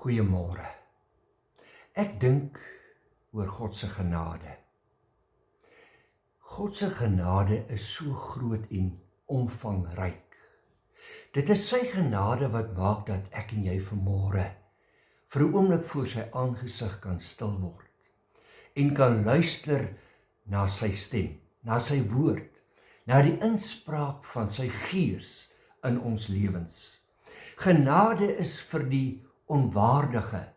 Goeiemôre. Ek dink oor God se genade. God se genade is so groot en omvangryk. Dit is sy genade wat maak dat ek en jy vanmôre vir 'n oomblik voor sy aangesig kan stil word en kan luister na sy stem, na sy woord, na die inspraak van sy Gees in ons lewens. Genade is vir die onwaardige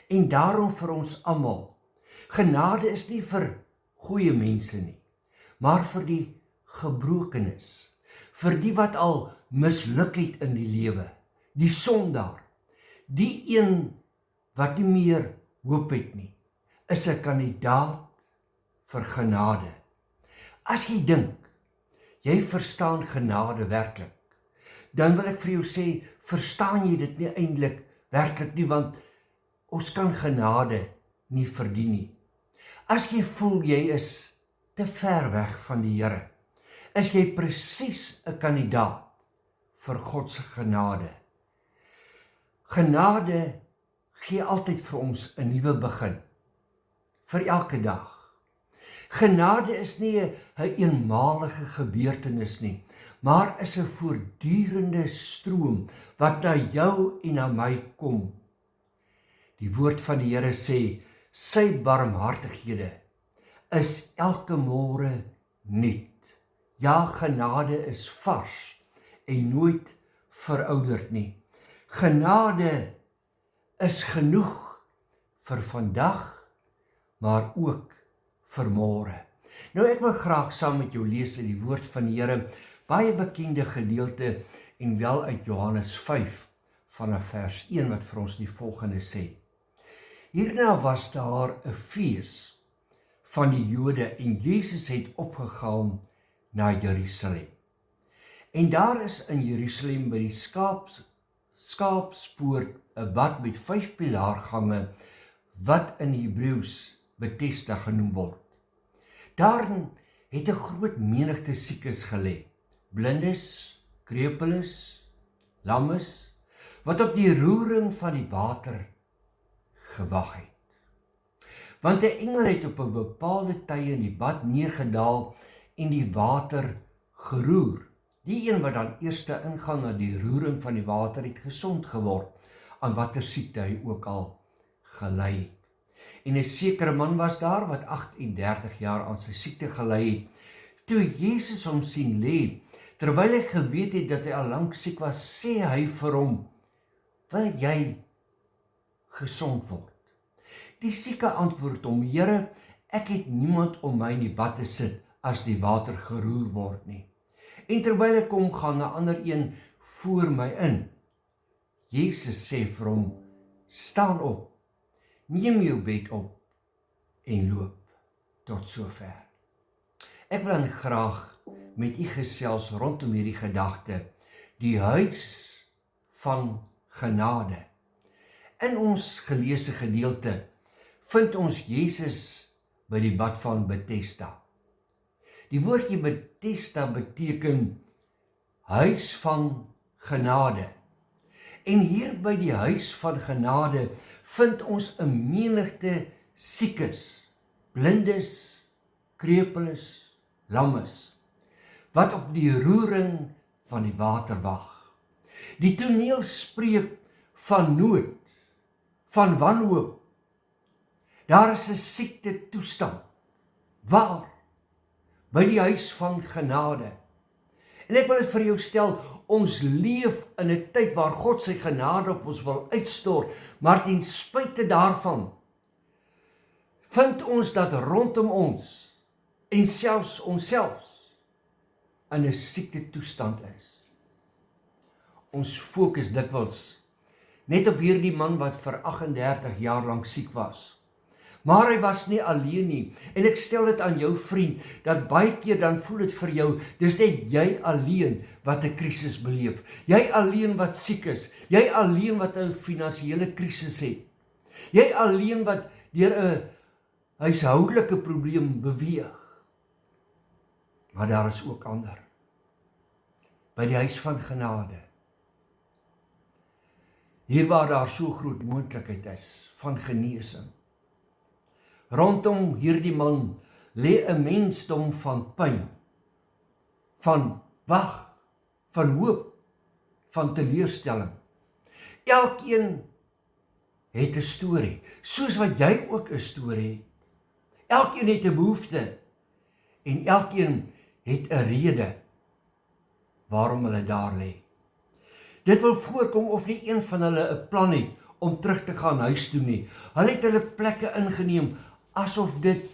en daarom vir ons almal. Genade is nie vir goeie mense nie, maar vir die gebrokenes, vir die wat al misluk het in die lewe, die sondaar, die een wat nie meer hoop het nie, is 'n kandidaat vir genade. As jy dink, jy verstaan genade werklik, dan wil ek vir jou sê, verstaan jy dit nie eintlik werklik nie, want ons kan genade nie verdien nie. As jy voel jy is te ver weg van die Here, is jy presies 'n kandidaat vir God se genade. Genade gee altyd vir ons 'n nuwe begin, vir elke dag. Genade is nie 'n eenmalige gebeurtenis nie, maar is 'n voortdurende stroom wat na jou en na my kom. Die woord van die Here sê, sy barmhartighede is elke môre nuut. Ja, genade is vars en nooit verouderd nie. Genade is genoeg vir vandag, maar ook vir môre. Nou ek wil graag saam met jou lees uit die woord van die Here, baie bekende gedeelte en wel uit Johannes 5 vanaf vers 1 wat vir ons die volgende sê. Hierna was daar 'n fees van die Jode en Jesus het opgegaan na Jerusalem. En daar is in Jerusalem by die skaapspoort 'n bad met 5 pilaargange wat in Hebreëus Bethesda genoem word. Daarin het 'n groot menigte siekes gelê, blindes, krepeles, lammes, wat op die roering van die water gewag het. Want 'n engel het op 'n bepaalde tyd in die bad neergedaal en die water geroer. Die een wat dan eerste ingaan na die roering van die water het gesond geword, aan watter siekte hy ook al gely het. En 'n sekere man was daar wat 38 jaar aan sy siekte gely het. Toe Jesus hom sien lê, terwyl hy geweet het dat hy al lank siek was, sê hy vir hom, wil jy gesond word? Die sieke antwoord hom, Here, ek het niemand om my in die bad te sit as die water geroer word nie. En terwyl ek kom, gaan 'n ander een voor my in. Jesus sê vir hom, staan op, neem jou bed op en loop. Tot sover. Ek wil dan graag met u gesels rondom hierdie gedagte, die huis van genade. In ons geleesde gedeelte vind ons Jesus by die bad van Bethesda. Die woordjie Bethesda beteken huis van genade. En hier by die huis van genade vind ons 'n menigte siekes, blindes, krepeles, lammes, wat op die roering van die water wag. Die toneel spreek van nood, van wanhoop. Daar is 'n siekte toestand. Waar? By die huis van genade. En ek wil dit vir jou stel, ons leef in 'n tyd waar God sy genade op ons wil uitstort, maar ten spyte daarvan vind ons dat rondom ons en selfs onsself in 'n siekte toestand is. Ons fokus dikwels net op hierdie man wat vir 38 jaar lank siek was. Maar hy was nie alleen nie, en ek stel dit aan jou vriend, dat baie keer dan voel dit vir jou, dis net jy alleen wat 'n krisis beleef, jy alleen wat siek is, jy alleen wat 'n finansiële krisis het, jy alleen wat deur 'n huishoudelike probleem beweeg. Maar daar is ook ander, by die huis van genade. hier waar daar so groot moontlikheid is van genesing. Rondom hierdie man lê 'n mensdom van pyn, van wag, van hoop, van teleurstelling. Elkeen het 'n storie, soos wat jy ook 'n storie het. Elkeen het 'n behoefte en elkeen het 'n rede waarom hulle daar lê. Dit wil voorkom of nie een van hulle 'n plan het om terug te gaan huis toe nie. Hulle het hulle plekke ingeneem asof dit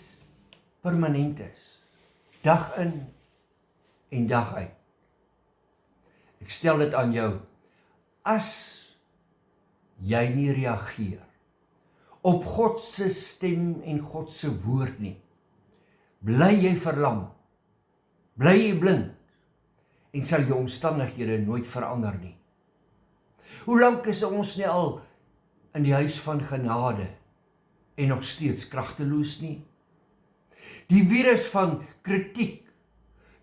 permanent is. Dag in en dag uit. Ek stel dit aan jou. As jy nie reageer op God se stem en God se woord nie, bly jy verlam, bly jy blind en sal jou omstandighede nooit verander nie. Hoe lank is ons nie al in die huis van genade en nog steeds kragteloos nie? Die virus van kritiek,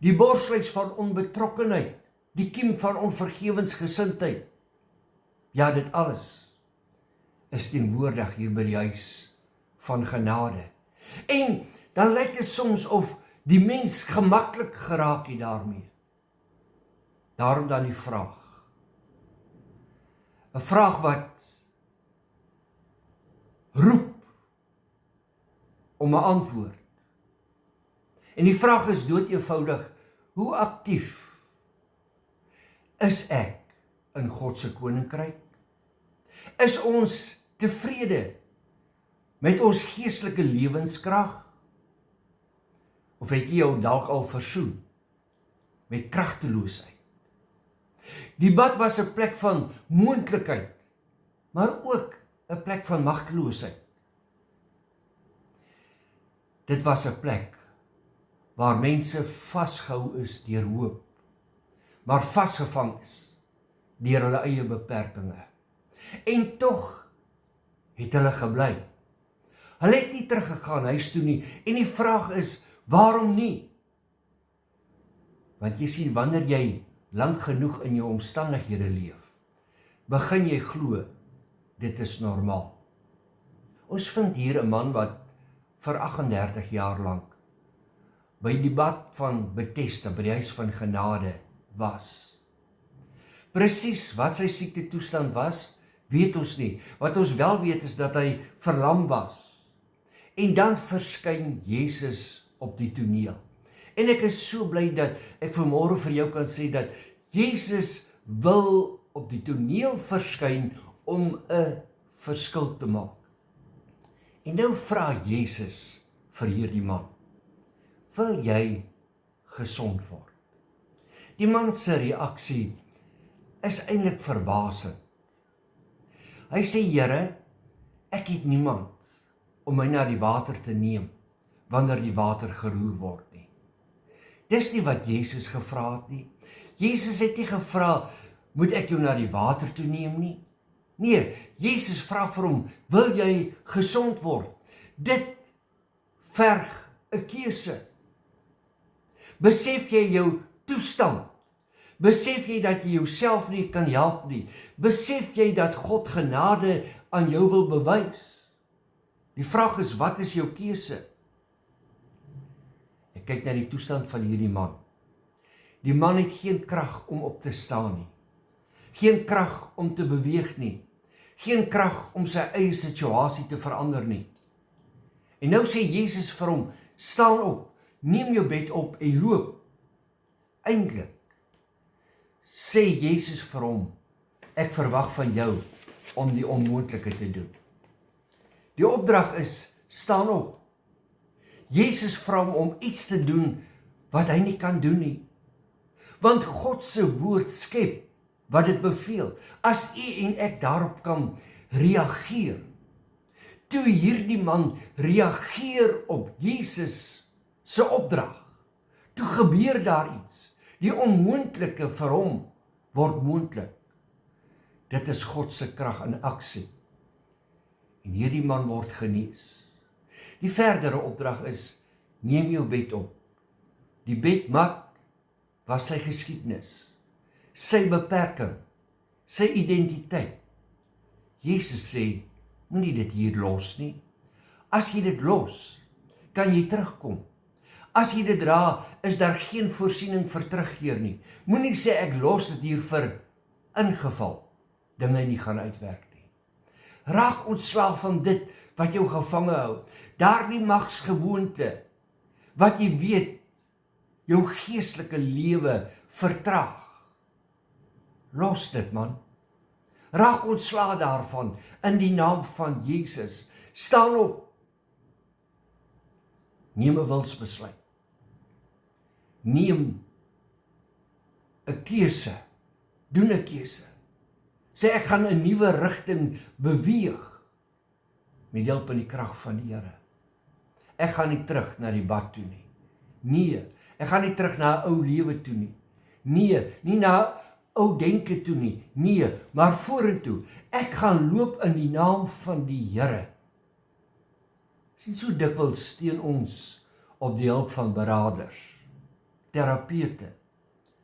die borsluis van onbetrokkenheid, die kiem van onvergewensgesindheid, ja, dit alles is teenwoordig hier by die huis van genade. En dan lyk dit soms of die mens gemaklik geraak het daarmee. Daarom dan die vraag. 'n Vraag wat roep om 'n antwoord. En die vraag is doodeenvoudig, hoe aktief is ek in God se koninkryk? Is ons tevrede met ons geestelike lewenskrag? Of het jy jou dalk al versoen met kragteloosheid? Die bad was 'n plek van moontlikheid, maar ook 'n plek van magteloosheid. Dit was 'n plek waar mense vasgehou is deur hoop, maar vasgevang is deur hulle eie beperkings. En tog het hulle gebly. Hulle het nie teruggegaan huis toe nie, en die vraag is, waarom nie? Want jy sien, wanneer jy lank genoeg in jou omstandighede leef, begin jy glo, dit is normaal. Ons vind hier 'n man wat vir 38 jaar lank by die bad van Bethesda, by die huis van genade was. Presies wat sy siekte toestand was, weet ons nie. Wat ons wel weet is dat hy verlam was. En dan verskyn Jesus op die toneel. En ek is so bly dat ek vanmôre vir jou kan sê dat Jesus wil op die toneel verskyn om 'n verskil te maak. En nou vra Jesus vir hierdie man, wil jy gesond word? Die man se reaksie is eintlik verbasend. Hy sê, Here, ek het niemand om my na die water te neem, wanneer die water geroer word nie. Dis nie wat Jesus gevra het nie. Jesus het nie gevra, moet ek jou na die water toe neem nie? Nee, Jesus vra vir hom, wil jy gesond word? Dit verg 'n keuse. Besef jy jou toestand? Besef jy dat jy jouself nie kan help nie? Besef jy dat God genade aan jou wil bewys? Die vraag is, wat is jou keuse? Ek kyk na die toestand van hierdie man. Die man het geen krag om op te staan nie. Geen krag om te beweeg nie. Geen krag om sy eie situasie te verander nie. En nou sê Jesus vir hom, staan op, neem jou bed op en loop. Eintlik sê Jesus vir hom, ek verwag van jou om die onmoontlike te doen. Die opdrag is, staan op. Jesus vra hom om iets te doen wat hy nie kan doen nie. Want God se woord skep wat dit beveel. As u en ek daarop kan reageer. Toe hierdie man reageer op Jesus se opdrag, toe gebeur daar iets. Die onmoontlike vir hom word moontlik. Dit is God se krag in aksie. En hierdie man word genees. Die verdere opdrag is, neem jou bed op. Die bedmat was sy geskiedenis, sy beperking, sy identiteit. Jesus sê, moenie dit hier los nie. As jy dit los, kan jy terugkom. As jy dit dra, is daar geen voorsiening vir terugkeer nie. Moenie sê ek los dit hier vir ingeval dinge nie gaan uitwerk nie. Raak ontslaaf van dit wat jou gevange hou. Daardie magsgewoonte wat jy weet jou geestelike lewe vertraag. Los dit, man. Raak ontslaaf daarvan in die naam van Jesus. Staan op. Neem 'n wilsbesluit. Neem 'n keuse. Doen 'n keuse. Sê ek gaan 'n nuwe rigting beweeg met hulp en die krag van die Here. Ek gaan nie terug na die bad toe nie. Nee, ek gaan nie terug na 'n ou lewe toe nie. Nee, nie na ou denke toe nie. Nee, maar vorentoe. Ek gaan loop in die naam van die Here. Sien, so dikwels steun ons op die hulp van beraders, terapeute,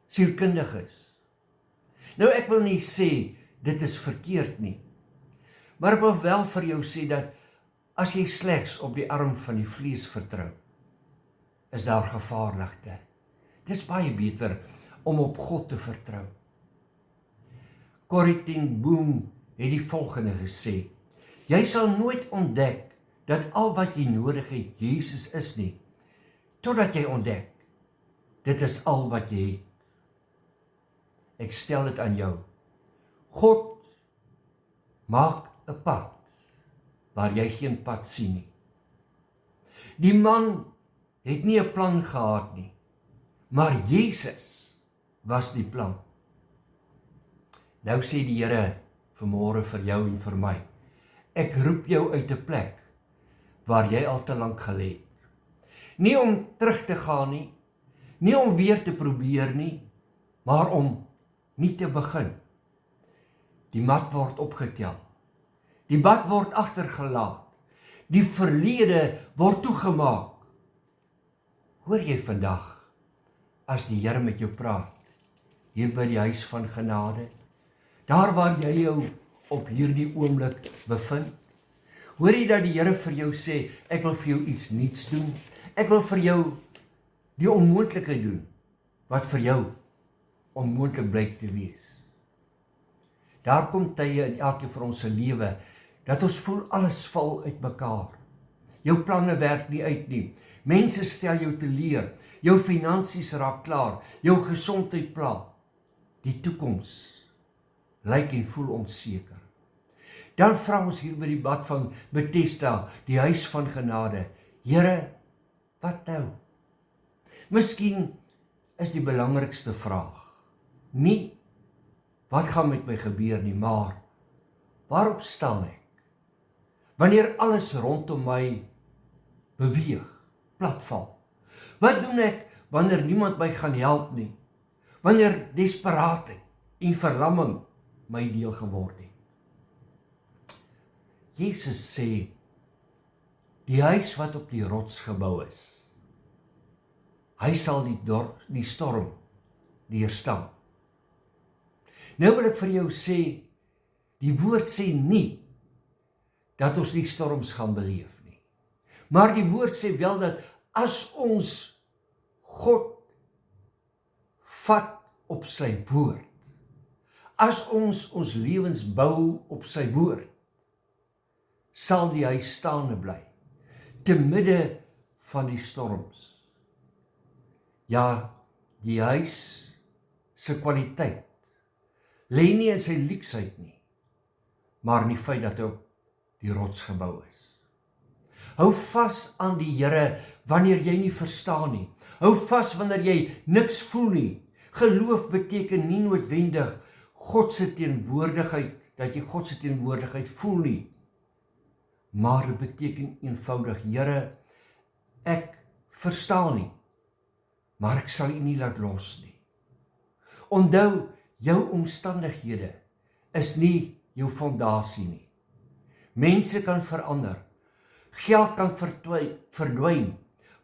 sielkundiges. Nou ek wil nie sê dit is verkeerd nie, maar ek wil wel vir jou sê dat as jy slegs op die arm van die vlees vertrou, is daar gevaarlikte. Dis baie beter om op God te vertrou. Corrie ten Boom het die volgende gesê: jy sal nooit ontdek dat al wat jy nodig het Jesus is nie, totdat jy ontdek, dit is al wat jy het. Ek stel dit aan jou. God maak 'n pad waar jy geen pad sien nie. Die man het nie 'n plan gehad nie, maar Jesus was die plan. Nou sê die Here vanmôre vir jou en vir my, ek roep jou uit 'n plek waar jy al te lank gelê het. Nie om terug te gaan nie, nie om weer te probeer nie, maar om nie te begin. Die mat word opgetel. Die bad word agtergelaat. Die verlede word toegemaak. Hoor jy vandag, as die Here met jou praat, hier by die huis van genade, daar waar jy jou op hierdie oomblik bevind, hoor jy dat die Here vir jou sê, ek wil vir jou iets nuuts doen, ek wil vir jou die onmoontlike doen, wat vir jou onmoontlik blyk te wees. Daar kom tye in elkeen van ons se lewe, dat ons voel alles val uitmekaar. Jou planne werk nie uit nie, mense stel jou teleur, jou finansies raak klaar, jou gesondheid pla, die toekoms lyk en voel onseker. Dan vra ons hier by die bad van Bethesda, die huis van genade, Here, wat nou? Miskien is die belangrikste vraag nie, wat gaan met my gebeur nie, maar waarop staan ek? Wanneer alles rondom my beweeg, platval. Wat doen ek wanneer niemand my gaan help nie? Wanneer desperaatheid en verlamming my deel geword het? Jesus sê, die huis wat op die rots gebou is, hy sal die storm deurstaan. Nou wil ek vir jou sê, die woord sê nie, dat ons die storms gaan beleef nie. Maar die woord sê wel dat as ons God vat op sy woord, as ons lewens bou op sy woord, sal die huis staande bly, te midde van die storms. Ja, die huis se kwaliteit lê nie in sy luksheid nie, maar in die feit dat hy op die rots gebou is. Hou vas aan die Here wanneer jy nie verstaan nie. Hou vas wanneer jy niks voel nie. Geloof beteken nie noodwendig God se teenwoordigheid, dat jy God se teenwoordigheid voel nie. Maar dit beteken eenvoudig, Here, ek verstaan nie, maar ek sal U nie laat los nie. Onthou, jou omstandighede is nie jou fondasie nie. Mense kan verander, geld kan verdwyn,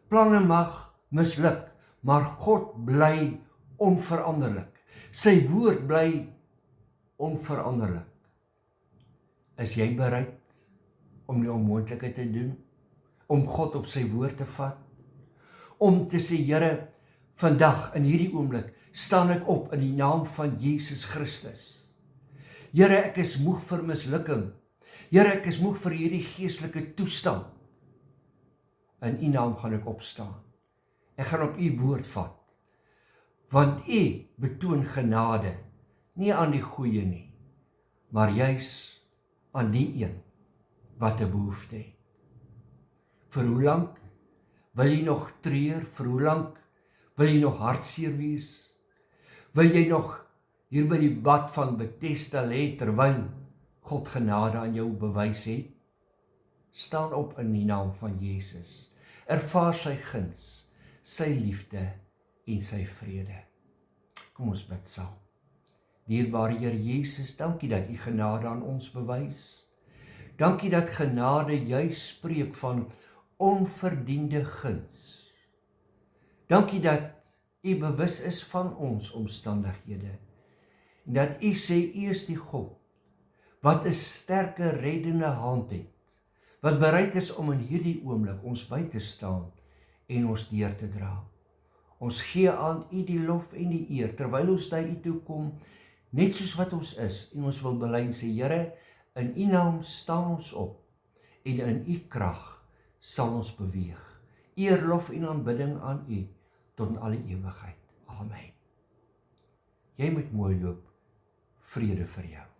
planne mag misluk, maar God bly onveranderlik. Sy woord bly onveranderlik. Is jy bereid om die onmoontlike te doen? Om God op sy woord te vat? Om te sê, Here, vandag in hierdie oomblik staan ek op in die naam van Jesus Christus. Here, ek is moeg vir mislukking. Here, ek is moeg vir hierdie geestelike toestand. In U naam gaan ek opstaan. Ek gaan op U woord vat. Want U betoon genade, nie aan die goeie nie, maar juis aan die een wat 'n behoefte het. Vir hoe lank wil jy nog treur? Vir hoe lank wil jy nog hartseer wees? Wil jy nog hier by die bad van Bethesda lê terwyl God genade aan jou bewys het? Staan op in die naam van Jesus. Ervaar sy guns, sy liefde en sy vrede. Kom ons bid saam. Dierbare Here Jesus, dankie dat U genade aan ons bewys. Dankie dat genade juis spreek van onverdiende guns. Dankie dat U bewus is van ons omstandighede. En dat U sê U is die God wat 'n sterke reddende hand het, wat bereid is om in hierdie oomblik ons by te staan en ons deur te dra. Ons gee aan U die lof en die eer, terwyl ons na U toe kom, net soos wat ons is, en ons wil bely en sê, Here, in U naam staan ons op, en in U krag sal ons beweeg. Eer, lof en aanbidding aan U, tot in alle ewigheid. Amen. Jy moet mooi loop, vrede vir jou.